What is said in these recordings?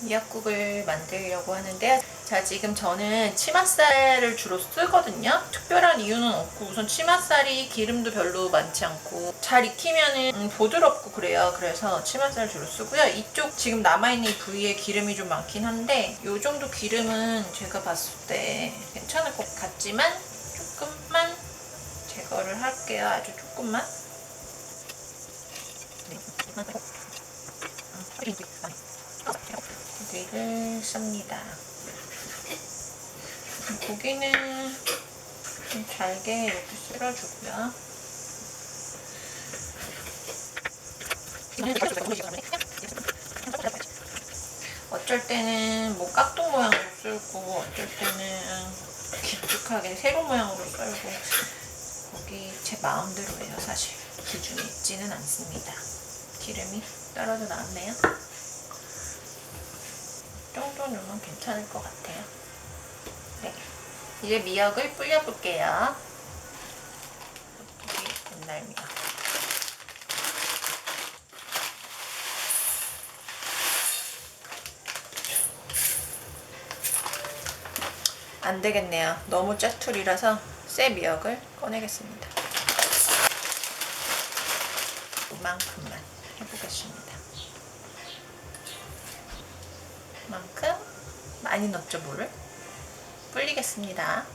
미역국을 만들려고 하는데요. 자, 지금 저는 치맛살을 주로 쓰거든요. 특별한 이유는 없고 우선 치맛살이 기름도 별로 많지 않고 잘 익히면은 부드럽고 그래요. 그래서 치맛살 주로 쓰고요. 이쪽 지금 남아있는 이 부위에 기름이 좀 많긴 한데 이 정도 기름은 제가 봤을 때 괜찮을 것 같지만 조금만 제거를 할게요. 아주 조금만. 고기를 씁니다. 고기는 좀 잘게 이렇게 썰어주고요. 어쩔 때는 뭐 깍둑 모양으로 썰고 어쩔 때는 길쭉하게 세로 모양으로 썰고 고기 제 마음대로예요. 사실 기준이 있지는 않습니다. 기름이 떨어져 나왔네요. 이 정도는 괜찮을 것 같아요. 네, 이제 미역을 불려볼게요. 옛날 미역. 안 되겠네요. 너무 짜투리라서 새 미역을 꺼내겠습니다. 이만큼만 해보겠습니다. 이만큼 많이 넣었죠, 물을? 불리겠습니다.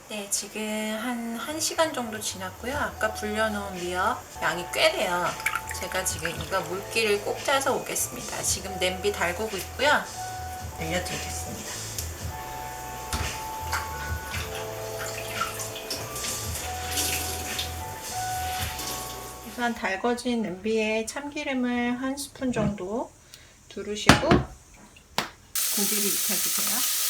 네, 지금 한 1시간 정도 지났고요. 아까 불려놓은 미역 양이 꽤 돼요. 제가 지금 이거 물기를 꼭 짜서 오겠습니다. 지금 냄비 달구고 있고요. 알려드리겠습니다. 우선 달궈진 냄비에 참기름을 1스푼 정도 두르시고 고기를 익혀주세요.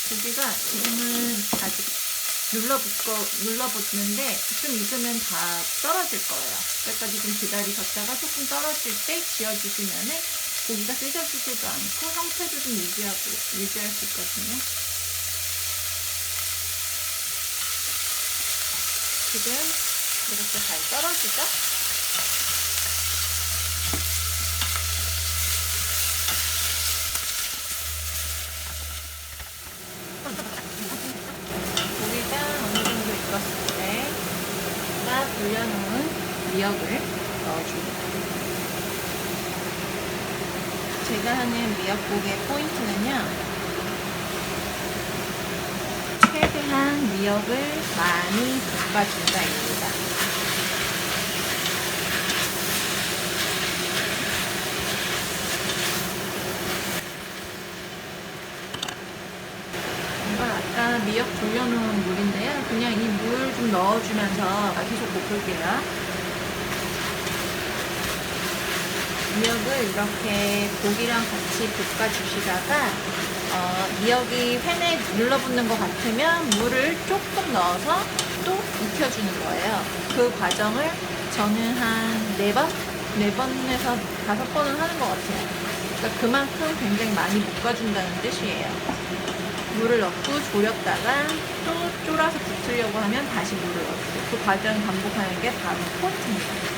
고기가 지금은 아직 눌러붙는데 좀 익으면 다 떨어질 거예요. 그때까지 좀 기다리셨다가 조금 떨어질 때 지어주시면 고기가 찢어지지도 않고 형태도 좀 유지할 수 있거든요. 지금 이렇게 잘 떨어지죠? 고기가 어느 정도 익었을 때 딱 불려놓은 미역을 넣어줍니다. 제가 하는 미역국의 포인트는요, 최대한 미역을 많이 볶아준다입니다. 이건 아까 미역 불려놓은 물인데요. 그냥 이 물 좀 넣어주면서 계속 볶을게요. 미역을 이렇게 고기랑 같이 볶아주시다가 미역이 팬에 눌러붙는 것 같으면 물을 조금 넣어서 또 익혀주는 거예요. 그 과정을 저는 한 4번에서 5번은 하는 것 같아요. 그러니까 그만큼 굉장히 많이 볶아준다는 뜻이에요. 물을 넣고 졸였다가 또 졸아서 붙으려고 하면 다시 물을 넣고 그 과정을 반복하는 게 바로 포인트입니다.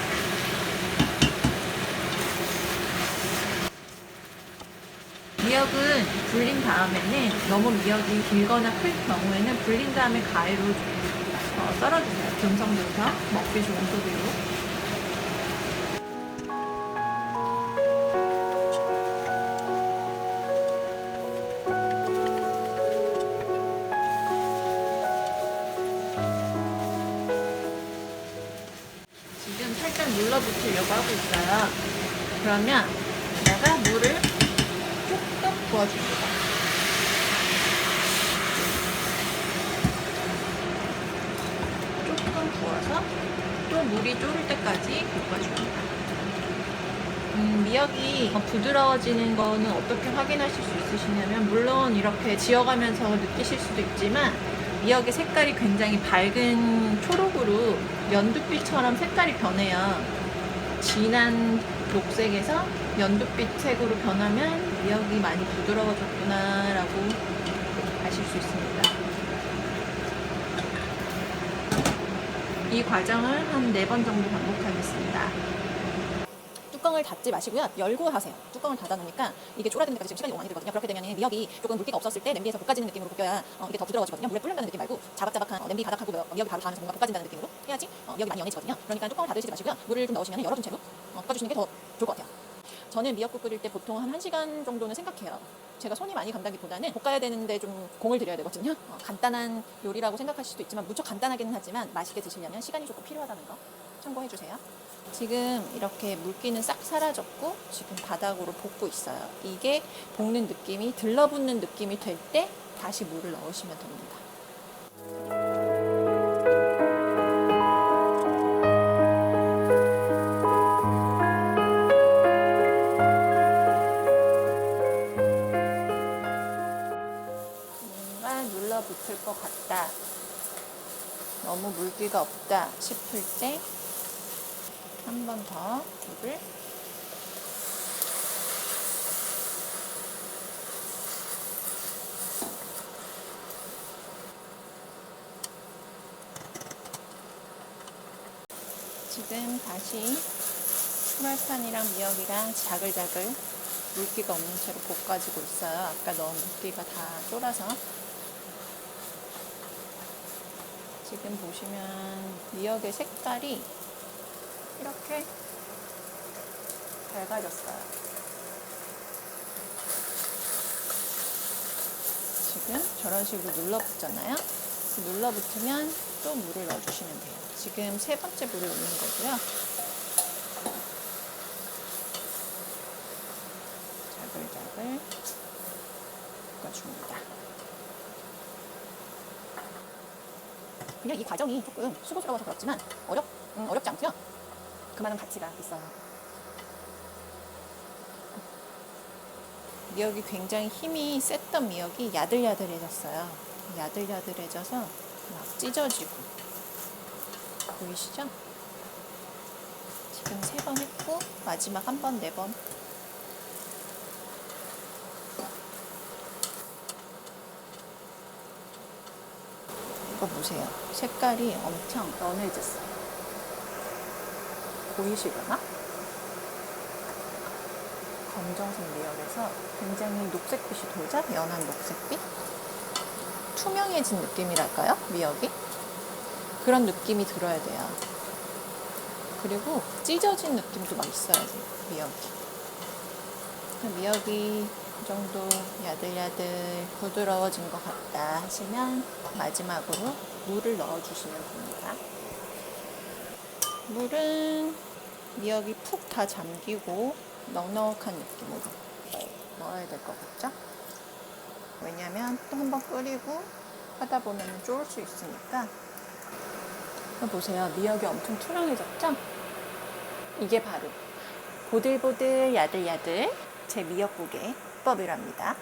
미역은 불린 다음에는 너무 미역이 길거나 클 경우에는 불린 다음에 가위로 썰어주세요. 듬성듬성 먹기 좋은 소리로. 지금 살짝 눌러붙이려고 하고 있어요. 그러면 내가 물을 조금 부어줍니다. 조금 부어서 또 물이 졸을 때까지 볶아줍니다. 미역이 부드러워지는 거는 어떻게 확인하실 수 있으시냐면, 물론 이렇게 지어가면서 느끼실 수도 있지만 미역의 색깔이 굉장히 밝은 초록으로 연두빛처럼 색깔이 변해요. 진한 녹색에서 연두빛 색으로 변하면 미역이 많이 부드러워졌구나 라고 아실 수 있습니다. 이 과정을 한 4번 정도 반복하겠습니다. 뚜껑을 닫지 마시고요. 열고 하세요. 뚜껑을 닫아놓으니까 이게 쪼라드는 데까지 지금 시간이 너무 많이 들거든요. 그렇게 되면 미역이 조금 물기가 없었을 때 냄비에서 볶아지는 느낌으로 볶여야 이게 더 부드러워지거든요. 물에 불른다는 느낌 말고 자박자박한 냄비 바닥하고 미역이 바로 닿으면서 뭔가 볶아진다는 느낌으로 해야지 미역이 많이 연해지거든요. 그러니까 뚜껑을 닫으시지 마시고요. 물을 좀 넣으시면 열어둔 채로 볶아주시는 게 더 좋을 것 같아요. 저는 미역국 끓일 때 보통 한 1시간 정도는 생각해요. 제가 손이 많이 간다기보다는 볶아야 되는데 좀 공을 들여야 되거든요. 간단한 요리라고 생각하실 수도 있지만 무척 간단하기는 하지만 맛있게 드시려면 시간이 조금 필요하다는 거 참고해 주세요. 지금 이렇게 물기는 싹 사라졌고 지금 바닥으로 볶고 있어요. 이게 볶는 느낌이 들러붙는 느낌이 될 때 다시 물을 넣으시면 됩니다. 뭔가 눌러붙을 것 같다. 너무 물기가 없다 싶을 때 한 번 더 물을 지금 다시 프라이팬이랑 미역이랑 자글자글 물기가 없는 채로 볶아지고 있어요. 아까 넣은 물기가 다 쫄아서 지금 보시면 미역의 색깔이 이렇게 밝아졌어요. 지금 저런 식으로 눌러붙잖아요. 눌러붙으면 또 물을 넣어주시면 돼요. 지금 3번째 물을 넣는 거고요. 자글자글 볶아줍니다. 그냥 이 과정이 조금 수고스러워서 그렇지만 어렵지 않고요. 그만한 가치가 있어요. 미역이 굉장히 힘이 셌던 미역이 야들야들해졌어요. 야들야들해져서 막 찢어지고 보이시죠? 지금 3번 했고 마지막 한 번, 4번 이거 보세요. 색깔이 엄청 연해졌어요. 보이시려나? 검정색 미역에서 굉장히 녹색빛이 돌죠? 연한 녹색빛? 투명해진 느낌이랄까요? 미역이? 그런 느낌이 들어야 돼요. 그리고 찢어진 느낌도 막 있어야 돼요. 미역이 이 정도 야들야들 부드러워진 것 같다 하시면 마지막으로 물을 넣어주시면 됩니다. 물은 미역이 푹 다 잠기고 넉넉한 느낌으로 넣어야 될 것 같죠? 왜냐면 또 한번 끓이고 하다 보면 쫄을 수 있으니까. 보세요. 미역이 엄청 투명해졌죠? 이게 바로 보들보들 야들야들 제 미역국의 비법이랍니다.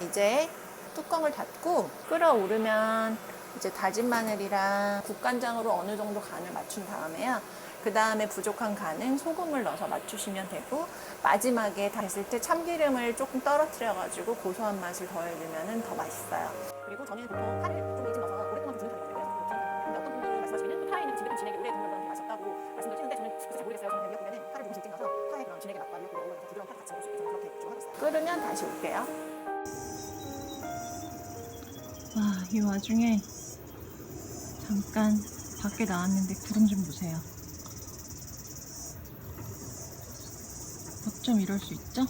이제 뚜껑을 닫고 끓어오르면 이제 다진 마늘이랑 국간장으로 어느 정도 간을 맞춘 다음에요. 그 다음에 부족한 간은 소금을 넣어서 맞추시면 되고 마지막에 다 됐을 때 참기름을 조금 떨어뜨려가지고 고소한 맛을 더해주면 더 맛있어요. 그리고 저는 보통 파를 좀 일찍 넣어서 오랫동안 두는 편이거든요. 근데 어떤 분들은 말씀하시면 파에는 진액 진액이 오래 두면 더 맛있다고 말씀드리는데 저는 잘 모르겠어요. 저는 미역국에는 파를 조금 일찍 넣어서 파의 그런 진액의 맛과 미역국의 어우러진 부드러운 파를 같이 먹을 수 있게 저는 그렇게 좀 하고 있어요. 끓으면 다시 올게요. 와, 이 와중에 잠깐 밖에 나왔는데 구름 좀 보세요. 어쩜 이럴 수 있죠?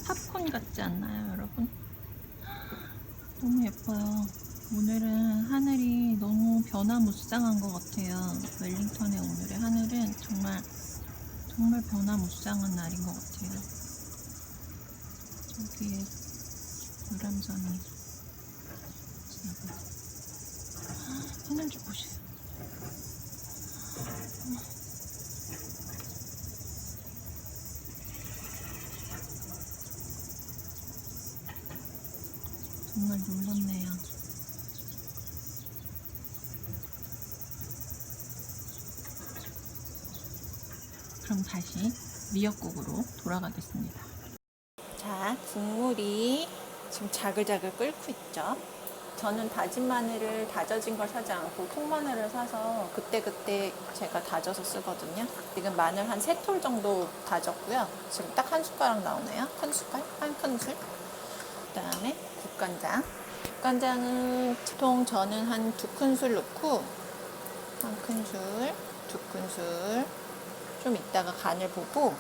팝콘 같지 않나요, 여러분? 너무 예뻐요. 오늘은 하늘이 너무 변화무쌍한 것 같아요. 웰링턴의 오늘의 하늘은 정말 변화무쌍한 날인 것 같아요. 저기에 유람선이 지나가요. 하늘 좀 보세요. 정말 놀랍네요. 그럼 다시 미역국으로 돌아가겠습니다. 자, 국물이 지금 자글자글 끓고 있죠. 저는 다진 마늘을 다져진 걸 사지 않고 통마늘을 사서 그때그때 제가 다져서 쓰거든요. 지금 마늘 한 3톨 정도 다졌고요. 지금 딱 한 숟가락 나오네요. 큰 숟갈? 한 큰술. 그 다음에 국간장. 국간장은 보통 저는 한 2큰술 넣고, 한 큰술, 2큰술. 좀 이따가 간을 보고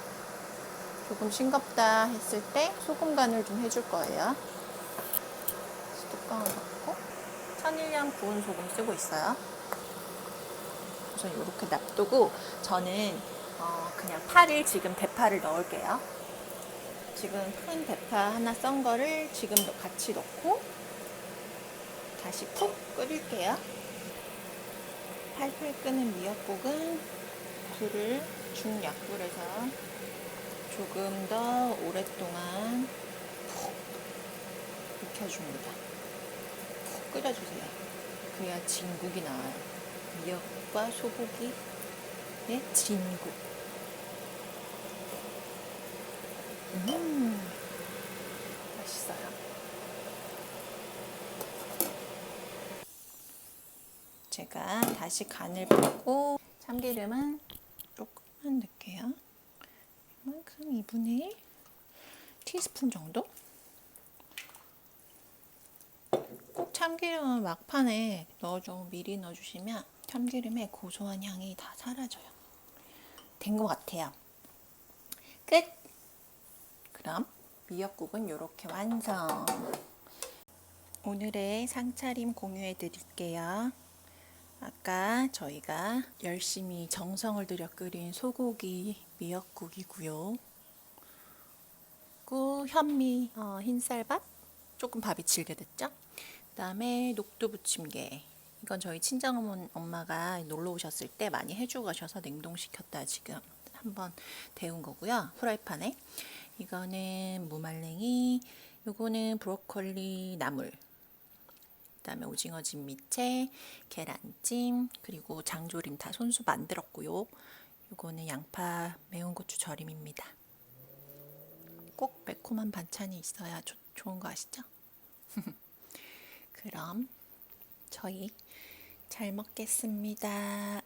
조금 싱겁다 했을 때 소금 간을 좀 해줄 거예요. 뚜껑을 덮고 천일염 구운 소금 쓰고 있어요. 우선 이렇게 놔두고 저는 그냥 파를 지금 대파를 넣을게요. 지금 큰 대파 하나 썬 거를 지금 같이 넣고 다시 푹 끓일게요. 팔팔 끓는 미역국은 불을 중약불에서 조금 더 오랫동안 푹 익혀줍니다. 푹 끓여주세요. 그래야 진국이 나와요. 미역과 소고기의 진국. 맛있어요. 제가 다시 간을 보고 참기름은 조금만 넣을게요. 이만큼 2분의 1 티스푼 정도? 꼭 참기름은 막판에 미리 넣어주시면 참기름의 고소한 향이 다 사라져요. 된 것 같아요. 끝! 그럼 미역국은 이렇게 완성! 오늘의 상차림 공유해 드릴게요. 아까 저희가 열심히 정성을 들여 끓인 소고기 미역국이고요. 그리고 현미 흰쌀밥, 조금 밥이 질게 됐죠? 그 다음에 녹두부침개. 이건 저희 친정 엄마가 놀러 오셨을 때 많이 해주고 가셔서 냉동시켰다 지금 한번 데운 거고요. 프라이팬에. 이거는 무말랭이, 요거는 브로콜리 나물. 그 다음에 오징어 진미채, 계란찜, 그리고 장조림 다 손수 만들었고요. 요거는 양파 매운 고추 절임입니다. 꼭 매콤한 반찬이 있어야 좋은 거 아시죠? 그럼 저희 잘 먹겠습니다.